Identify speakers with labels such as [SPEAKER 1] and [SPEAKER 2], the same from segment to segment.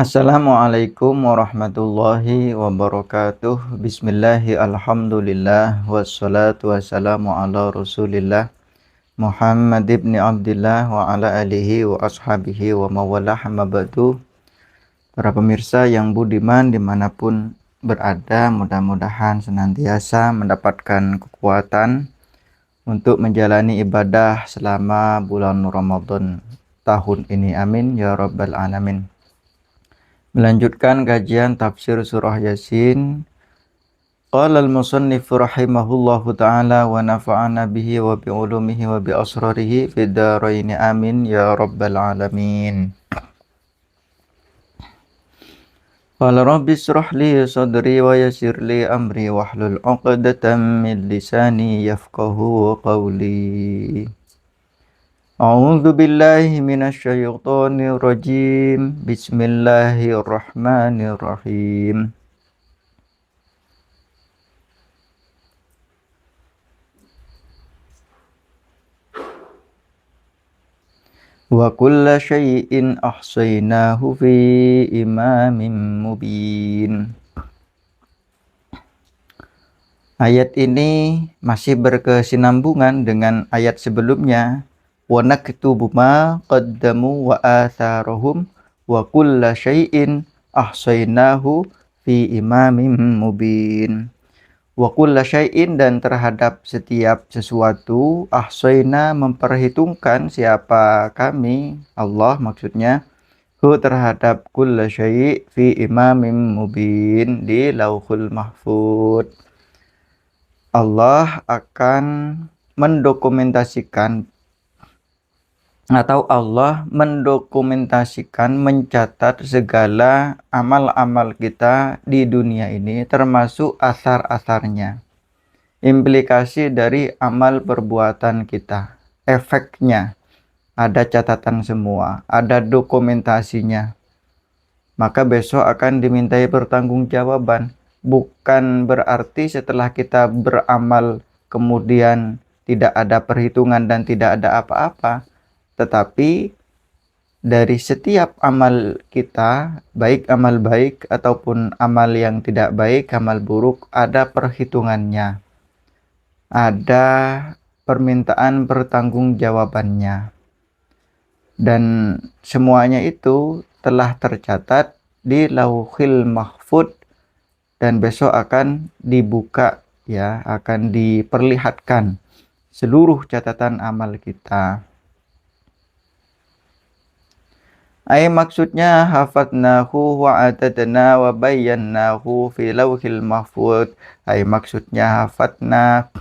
[SPEAKER 1] Assalamualaikum warahmatullahi wabarakatuh. Bismillahi alhamdulillah wassalatu wassalamu ala rasulillah Muhammad ibn Abdillah wa ala alihi wa ashabihi wa mawalah amma ba'du. Para pemirsa yang budiman dimanapun berada, mudah-mudahan senantiasa mendapatkan kekuatan untuk menjalani ibadah selama bulan Ramadan tahun ini. Amin ya rabbal alamin. Melanjutkan kajian tafsir surah Yasin. Qala al-musannif rahimahullahu ta'ala wa nafa'ana bihi wa bi ulumihi wa bi asrarihi fid dharain amin ya rabbal alamin. Qala rabbi ishrah li sadri wa yassir li amri wahlul 'uqdatam min lisani yafqahu qawli. A'udzu billahi minasy syaithanir rajim. Bismillahirrahmanirrahim. Wa kulla syai'in ahsaynahu fi imamin mubin. Ayat ini masih berkesinambungan dengan ayat sebelumnya. Wa naktubu ma qaddamu wa atharahum wa kulla syai'in ahsaynahu fi imamin mubin. Wa kulla syai'in, dan terhadap setiap sesuatu, ahsayna memperhitungkan siapa kami, Allah maksudnya, hu terhadap kulla syai' fi imamin mubin, di lauhul mahfud. Allah akan mendokumentasikan mencatat segala amal-amal kita di dunia ini, termasuk asar-asarnya, implikasi dari amal perbuatan kita, efeknya, ada catatan semua, ada dokumentasinya. Maka besok akan dimintai pertanggungjawaban. Bukan berarti setelah kita beramal kemudian tidak ada perhitungan dan tidak ada apa-apa. Tetapi dari setiap amal kita, baik amal baik ataupun amal yang tidak baik, amal buruk, ada perhitungannya. Ada permintaan pertanggungjawabannya. Dan semuanya itu telah tercatat di Lauhil Mahfud dan besok akan dibuka, ya, akan diperlihatkan seluruh catatan amal kita. Maksudnya hafadnahu wa atadna wa bayyannahu fi lauhil mahfud. Maksudnya hafadna,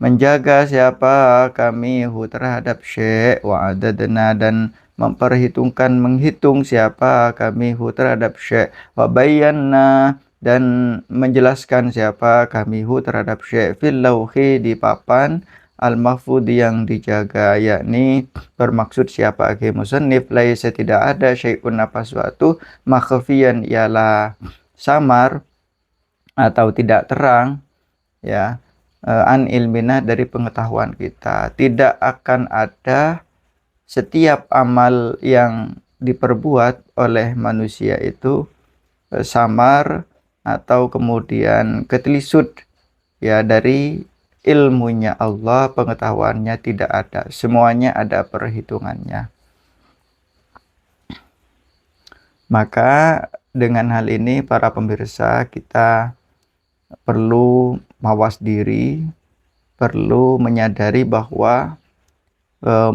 [SPEAKER 1] menjaga siapa kami hu terhadap syai', wa adadna, dan memperhitungkan, menghitung siapa kami hu terhadap syai', wa bayyanna, dan menjelaskan siapa kami hu terhadap syai', fil lauhi, di papan al-mahfud yang dijaga, yakni bermaksud siapa akhi musannif, laisa, tidak ada, syai'un, apa suatu, makhfiyan, ialah samar atau tidak terang, ya, an ilmina, dari pengetahuan kita. Tidak akan ada setiap amal yang diperbuat oleh manusia itu samar atau kemudian ketelisut, ya, dari ilmunya Allah, pengetahuannya tidak ada. Semuanya ada perhitungannya. Maka dengan hal ini para pemirsa, kita perlu mawas diri, perlu menyadari bahwa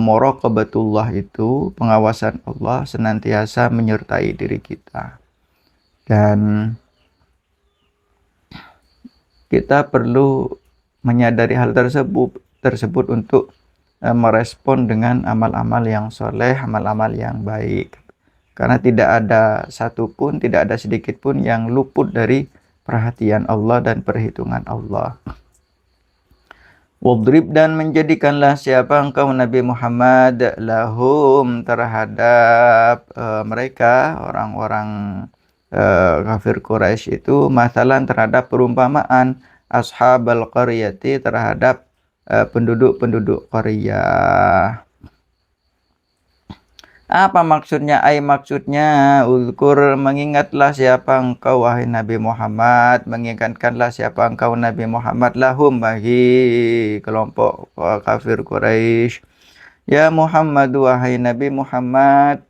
[SPEAKER 1] muraqabatullah itu, pengawasan Allah, senantiasa menyertai diri kita. Dan kita perlu menyadari hal tersebut untuk merespon dengan amal-amal yang soleh, amal-amal yang baik. Karena tidak ada satupun, tidak ada sedikit pun yang luput dari perhatian Allah dan perhitungan Allah. Wadrib, dan menjadikanlah siapa engkau Nabi Muhammad, lahum, terhadap mereka, orang-orang kafir Quraisy itu, masalan, terhadap perumpamaan, ashabal qaryati, terhadap penduduk-penduduk Qaryah. Apa maksudnya? Maksudnya uzkur, mengingatlah siapa engkau wahai Nabi Muhammad, mengingatkanlah siapa engkau Nabi Muhammad lahum bagi kelompok kafir Quraisy. Ya Muhammad, wahai Nabi Muhammad,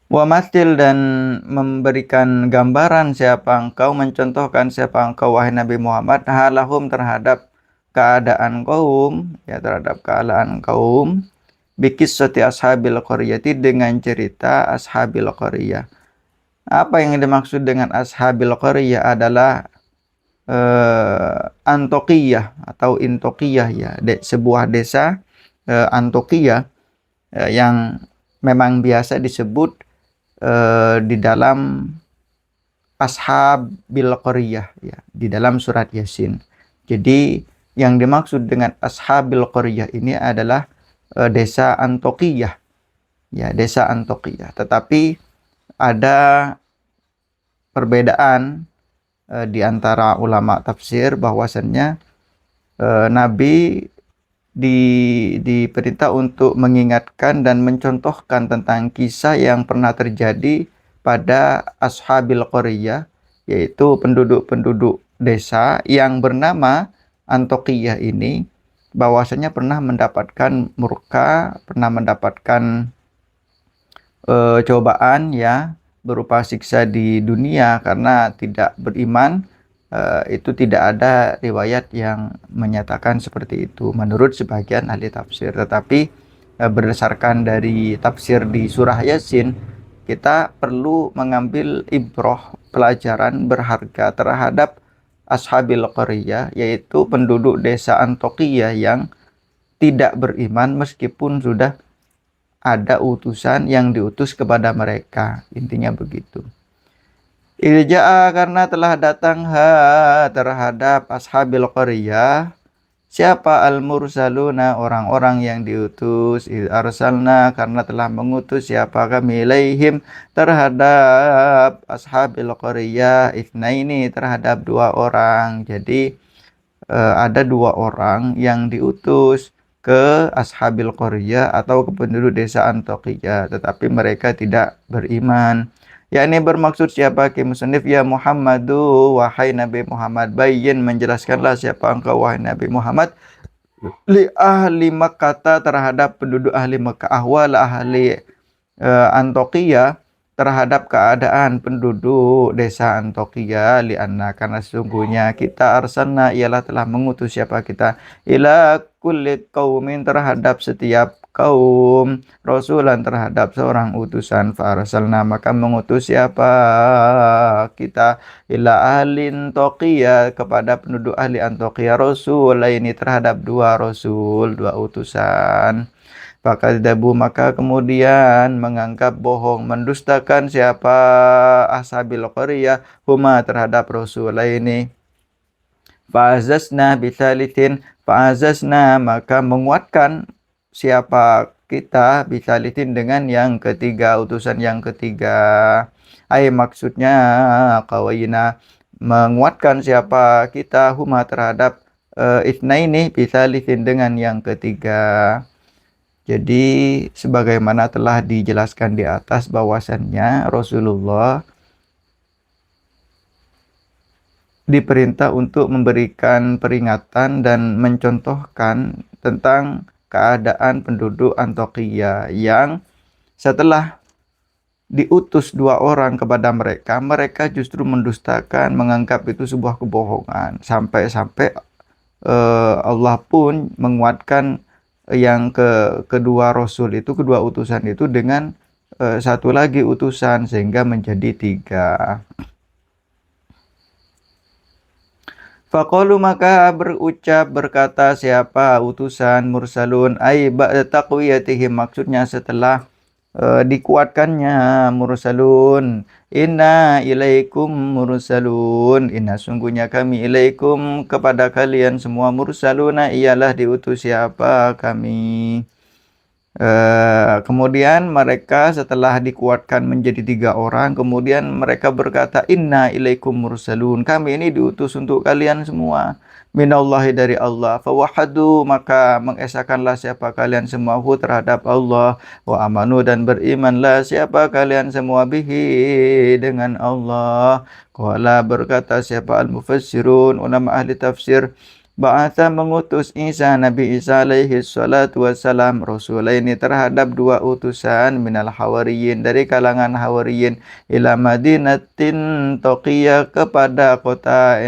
[SPEAKER 1] wamatil, dan memberikan gambaran siapa engkau, mencontohkan siapa engkau wahai Nabi Muhammad, halahum, terhadap keadaan kaum, ya terhadap keadaan kaum, bikissati ashabil qaryati, dengan cerita ashabil qaryah. Apa yang dimaksud dengan ashabil qaryah adalah Antokiyah atau Intokiyah, ya, sebuah desa Antokiyah yang memang biasa disebut di dalam Ashabil Qaryah, ya, di dalam surat Yasin. Jadi yang dimaksud dengan Ashabil Qaryah ini adalah desa Antokiyah, ya, desa Antokiyah. Tetapi ada perbedaan di antara ulama tafsir bahwasannya Nabi diperintah untuk mengingatkan dan mencontohkan tentang kisah yang pernah terjadi pada Ashabil Qaryah, yaitu penduduk-penduduk desa yang bernama Antokiyah ini, bahwasanya pernah mendapatkan murka, pernah mendapatkan cobaan, ya, berupa siksa di dunia karena tidak beriman. Itu tidak ada riwayat yang menyatakan seperti itu menurut sebagian ahli tafsir. Tetapi berdasarkan dari tafsir di surah Yasin, kita perlu mengambil ibroh, pelajaran berharga terhadap Ashabil Qaryah, yaitu penduduk desa Antokiyah yang tidak beriman meskipun sudah ada utusan yang diutus kepada mereka. Intinya begitu. Ilja'a, karena telah datang terhadap ashabil qaryah siapa al-mursaluna, orang-orang yang diutus. Arsalna, karena telah mengutus siapa kami, ilaihim, terhadap ashabil qaryah, itsnaini, terhadap dua orang. Jadi ada dua orang yang diutus ke ashabil qaryah atau ke penduduk desa Antokiyah, tetapi mereka tidak beriman. Yakni bermaksud siapa ki musannif, ya Muhammadu, wahai Nabi Muhammad, bayyin, menjelaskanlah siapa engkau wahai Nabi Muhammad, li ahli Makkah, terhadap penduduk ahli Makkah, ahwal ahli Antokiyah, terhadap keadaan penduduk desa Antokiyah, lianna, karena sesungguhnya kita arsalna, ialah telah mengutus siapa kita, ila kulli qaumin, terhadap setiap kaum, rasulan, terhadap seorang utusan. Farsalna, maka mengutus siapa kita, ila ahlin Antokiyah, kepada penduduk ahli Antokiyah, rasul ini, terhadap dua rasul, dua utusan. Fakadzabu, maka kemudian menganggap bohong, mendustakan siapa ashabil qaryah, huma, terhadap rasulaini. Fa'azazna bisalitin, fa'azazna, maka menguatkan siapa kita, bisalitin, dengan yang ketiga, utusan yang ketiga. Maksudnya kawina, menguatkan siapa kita, huma, terhadap itsnaini, bisalitin, dengan yang ketiga. Jadi sebagaimana telah dijelaskan di atas bahwasannya Rasulullah diperintah untuk memberikan peringatan dan mencontohkan tentang keadaan penduduk Antokiyah yang setelah diutus dua orang kepada mereka, mereka justru mendustakan, menganggap itu sebuah kebohongan. Sampai-sampai Allah pun menguatkan yang kedua rasul itu, kedua utusan itu, dengan satu lagi utusan, sehingga menjadi tiga. Faqalu, maka berucap, berkata siapa utusan mursalun, ba'da taqwiyatihim, maksudnya setelah dikuatkannya mursalun, inna ilaikum mursalun, inna, sungguhnya kami, ilaikum, kepada kalian semua, mursaluna, ialah diutus siapa kami. Kemudian mereka setelah dikuatkan menjadi 3 orang, kemudian mereka berkata, Inna ilaikum mursalun. Kami ini diutus untuk kalian semua. Minallahi dari Allah. Fawahadu, maka mengesahkanlah siapa kalian semua terhadap Allah. Wa amanu, dan berimanlah siapa kalian semua bihi dengan Allah. Qala, berkata siapa al-mufassirun, ulama ahli tafsir, Ba'atha, mengutus Isa, Nabi Isa alaihi salatu wassalam, Rasulaini, terhadap 2 utusan, minal hawariyin, dari kalangan hawariyin, ila madinatin Toqiyah, kepada kota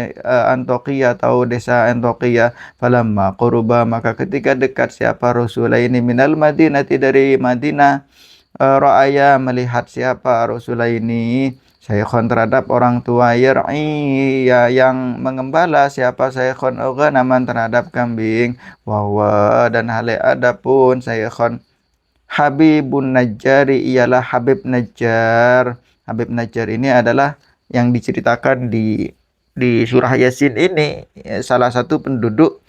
[SPEAKER 1] Antokiyah atau desa Antokiyah. Falamma quruba, maka ketika dekat siapa Rasulaini minal madinati, dari Madinah, ra'aya, melihat siapa Rasulaini, Syekhon, terhadap orang tua, yar'i, ya, yang mengembala siapa Syekhon, naman, terhadap kambing, wahwa, dan hale adapun Syekhon, Habibun Najjari, ialah Habib Najjar. Habib Najjar ini adalah yang diceritakan di surah Yasin ini, salah satu penduduk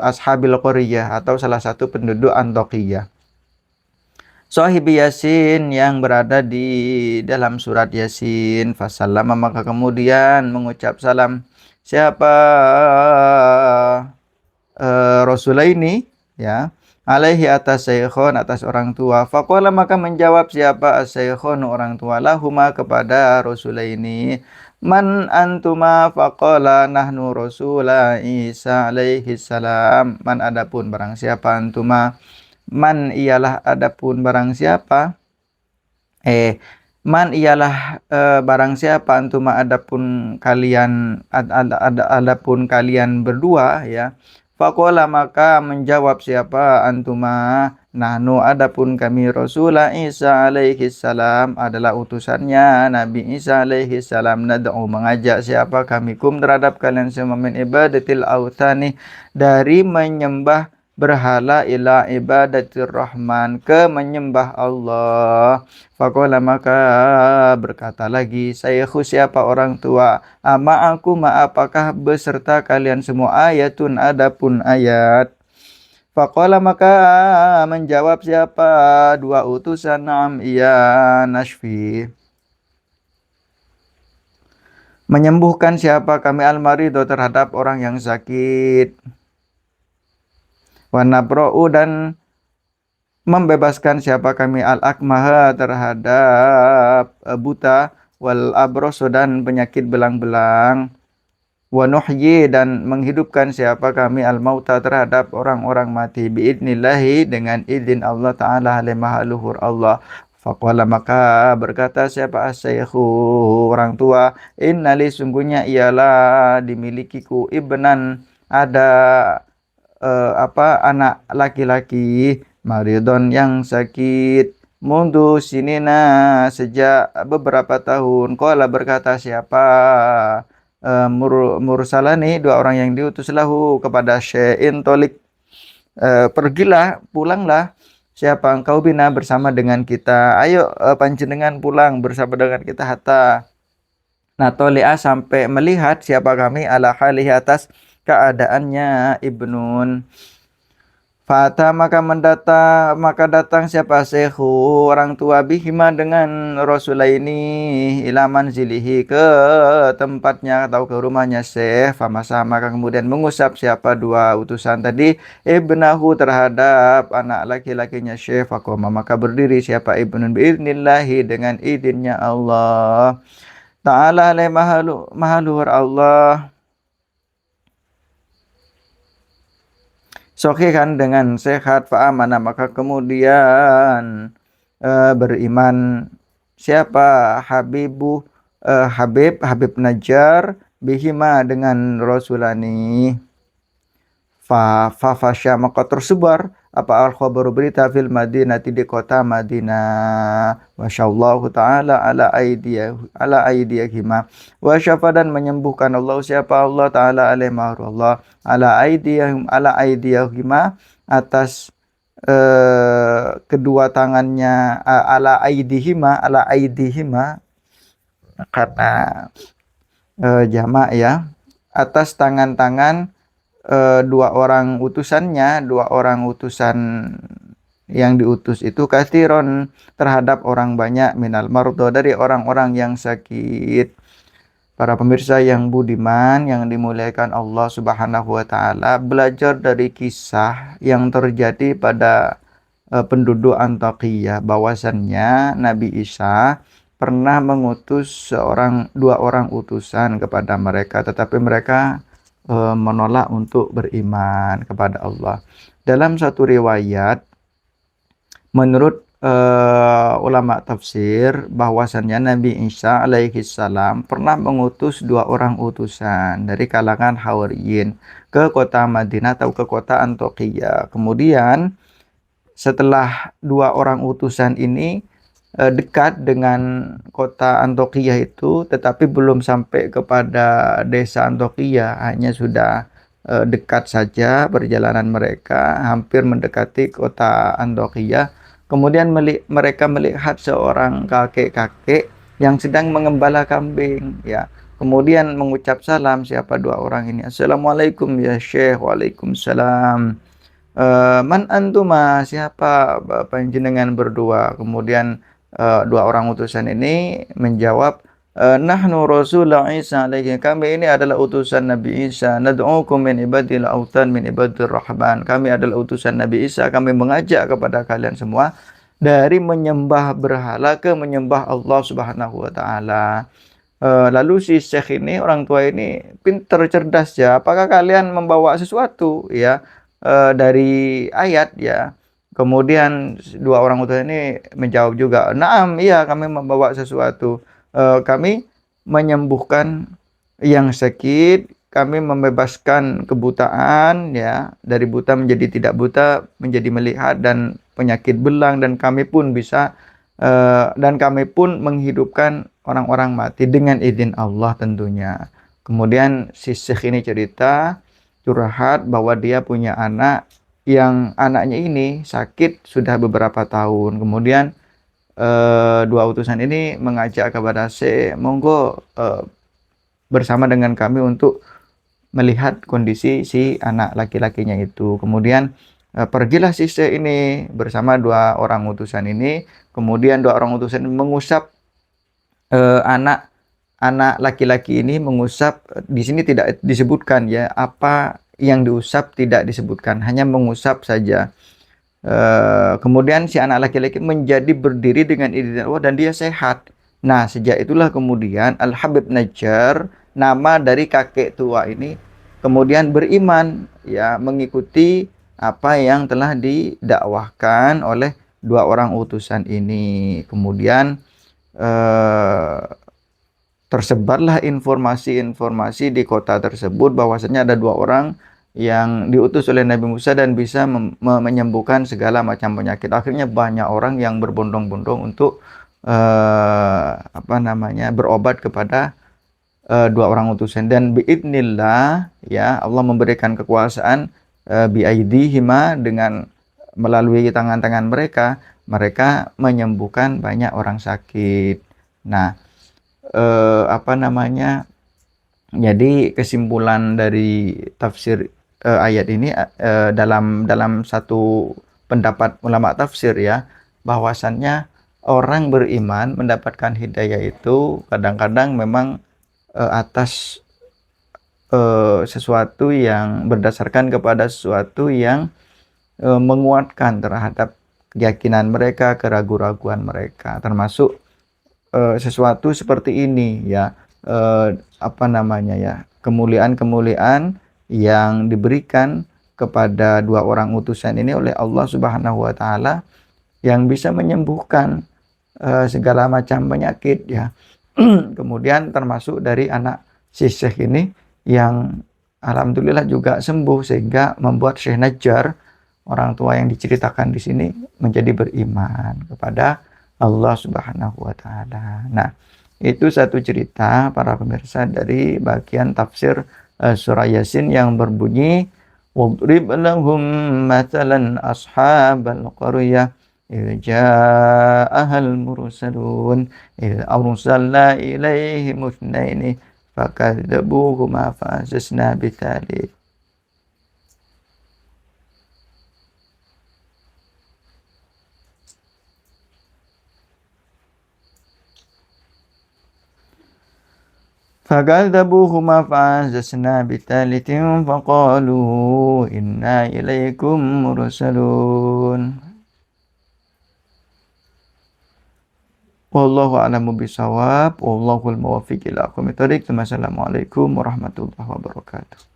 [SPEAKER 1] Ashabil Qaryah, atau salah satu penduduk Antokiyah. Sahibi Yasin, yang berada di dalam surat Yasin. Fasallama, maka kemudian mengucap salam siapa Rasulaini, ya, alaihi, atas Syekhon, atas orang tua. Faqala, maka menjawab siapa as-Syekhon, orang tua, lahuma, kepada Rasulaini, man antuma, faqala nahnu Rasula Isa alaihi salam. Man, adapun barang siapa, antuma, man ialah adapun barang siapa, man ialah barang siapa, antuma adapun kalian, adapun kalian berdua, ya. Faqala, maka menjawab siapa antuma, nahnu, adapun kami, Rasulullah Isa alaihi salam, adalah utusannya Nabi Isa alaihi salam, nad'u, mengajak siapa kami, kum, terhadap kalian semua, min ibadatil autani, dari menyembah berhala, ila ibadatir rahman, ke menyembah Allah. Faqala, maka berkata lagi Syekhu, siapa orang tua, ama aku, ma, apakah beserta kalian semua, ayatun, adapun ayat. Faqala, maka menjawab siapa 2 utusan, nam, iya, nashfi, menyembuhkan siapa kami, al-marido, terhadap orang yang sakit, wa nabra'u, dan membebaskan siapa kami, al-akmaha, terhadap buta, wal abroso, dan penyakit belang-belang, wa nuhyi, dan menghidupkan siapa kami, al-mauta, terhadap orang-orang mati, biidnillahi, dengan izin Allah Ta'ala, maha luhur Allah. Faqala, maka berkata siapa as-Syekhhu, orang tua, innali, sungguhnya ialah dimilikiku, ibnan, ada anak laki-laki, maridon, yang sakit, mundu sinina, sejak beberapa tahun. Qala, berkata siapa mursalani, 2 orang yang diutus, lahu, kepada Syekhin tolik, pergilah, pulanglah siapa engkau, bina, bersama dengan kita, ayo panjenengan pulang bersama dengan kita, hatta natoli'a, sampai melihat siapa kami, ala halihi, atas keadaannya ibnun. Fata, maka datang siapa Syekhu, orang tua, bihima, dengan Rasulaini, ila manzilihi, ke tempatnya atau ke rumahnya Syekh. Famasa, maka kemudian mengusap siapa 2 utusan tadi, ibnahu, terhadap anak laki-lakinya Syekh. Faqoma, maka berdiri siapa ibnun, biidnillahi, dengan idinnya Allah Ta'ala, maha luhur Allah. Sohihan, dengan sehat, fa'amana, maka kemudian beriman siapa Habib Najjar, bihima, dengan Rasulani. Fasya, maka tersebar apa al-khabaru, berita, fil madinati, di kota Madinah. Wasyallahu ta'ala ala aidiyahima, wasyafa, dan menyembuhkan Allah siapa Allah Ta'ala, Allah ala aidiyahima, atas kedua tangannya, ala aidihima, karena jamak, ya, atas tangan-tangan 2 orang utusannya, 2 orang utusan yang diutus itu kathiron terhadap orang banyak minal mardo dari orang-orang yang sakit. Para pemirsa yang budiman yang dimuliakan Allah Subhanahu wa taala, belajar dari kisah yang terjadi pada penduduk Antakya bahwasannya Nabi Isa pernah mengutus dua orang utusan kepada mereka, tetapi mereka menolak untuk beriman kepada Allah. Dalam satu riwayat, menurut ulama tafsir, bahwasannya Nabi Isa alaihi salam pernah mengutus dua orang utusan dari kalangan Hawariyin ke kota Madinah atau ke kota Antakya. Kemudian setelah dua orang utusan ini dekat dengan kota Antakya itu, tetapi belum sampai kepada desa Antakya, hanya sudah dekat saja perjalanan mereka, hampir mendekati kota Antakya. Kemudian mereka melihat seorang kakek-kakek yang sedang mengembala kambing, ya. Kemudian mengucap salam, siapa dua orang ini? Assalamualaikum ya Syekh. Waalaikumsalam. Man antuma, siapa panjenengan berdua? Kemudian dua orang utusan ini menjawab, nahnu Rasulullah Isa alaihi, kami ini adalah utusan Nabi Isa, nad'ukum min ibadil autan min ibadir rahman, kami adalah utusan Nabi Isa, kami mengajak kepada kalian semua dari menyembah berhala ke menyembah Allah Subhanahu wa taala. Lalu si Syekh ini, orang tua ini pintar cerdas ya. Apakah kalian membawa sesuatu ya dari ayat ya? Kemudian dua orang utusan ini menjawab juga, "Naam, iya kami membawa sesuatu. Kami menyembuhkan yang sakit, kami membebaskan kebutaan ya, dari buta menjadi tidak buta, menjadi melihat dan penyakit belang, dan kami pun bisa dan kami pun menghidupkan orang-orang mati dengan izin Allah tentunya." Kemudian si Syekh ini cerita, curhat bahwa dia punya anak yang anaknya ini sakit sudah beberapa tahun. Kemudian dua utusan ini mengajak kepada Syekh, monggo bersama dengan kami untuk melihat kondisi si anak laki-lakinya itu. Kemudian pergilah si Syekh ini bersama dua orang utusan ini. Kemudian dua orang utusan ini mengusap anak laki-laki ini, mengusap. Di sini tidak disebutkan ya apa yang diusap, tidak disebutkan, hanya mengusap saja. Kemudian si anak laki-laki menjadi berdiri dengan izin Allah dan dia sehat. Nah, sejak itulah kemudian Al-Habib Najjar, nama dari kakek tua ini, kemudian beriman ya, mengikuti apa yang telah didakwahkan oleh dua orang utusan ini. Kemudian eh, tersebarlah informasi-informasi di kota tersebut bahwasanya ada dua orang yang diutus oleh Nabi Musa dan bisa menyembuhkan segala macam penyakit. Akhirnya banyak orang yang berbondong-bondong untuk berobat kepada dua orang utusan, dan biidnillah ya, Allah memberikan kekuasaan biaidihima, dengan melalui tangan-tangan mereka, mereka menyembuhkan banyak orang sakit. Nah, jadi kesimpulan dari tafsir ayat ini, dalam satu pendapat ulama tafsir ya, bahwasannya orang beriman mendapatkan hidayah itu kadang-kadang memang atas sesuatu yang berdasarkan kepada sesuatu yang menguatkan terhadap keyakinan mereka, keraguan-raguan mereka, termasuk sesuatu seperti ini ya, kemuliaan-kemuliaan yang diberikan kepada dua orang utusan ini oleh Allah Subhanahu wa taala, yang bisa menyembuhkan segala macam penyakit ya. Kemudian termasuk dari anak si Syekh ini yang alhamdulillah juga sembuh, sehingga membuat Syekh Najjar, orang tua yang diceritakan di sini, menjadi beriman kepada Allah Subhanahu wa taala. Nah, itu satu cerita para pemirsa dari bagian tafsir surah Yasin yang berbunyi, "Wadrib lahum mathalan ashabal qaryah idh ja'ahal mursalun idh arsalna ilaihim itsnaini fakadzabuhuma fa'azazna bitsalih." فكذبوهما فعززنا بثالث فقالوا إنا إليكم مرسلون. Wallahu a'lamu bisawab. Wallahul muwaffiq ila aqwamit thoriq. Wassalamualaikum warahmatullahi wabarakatuh.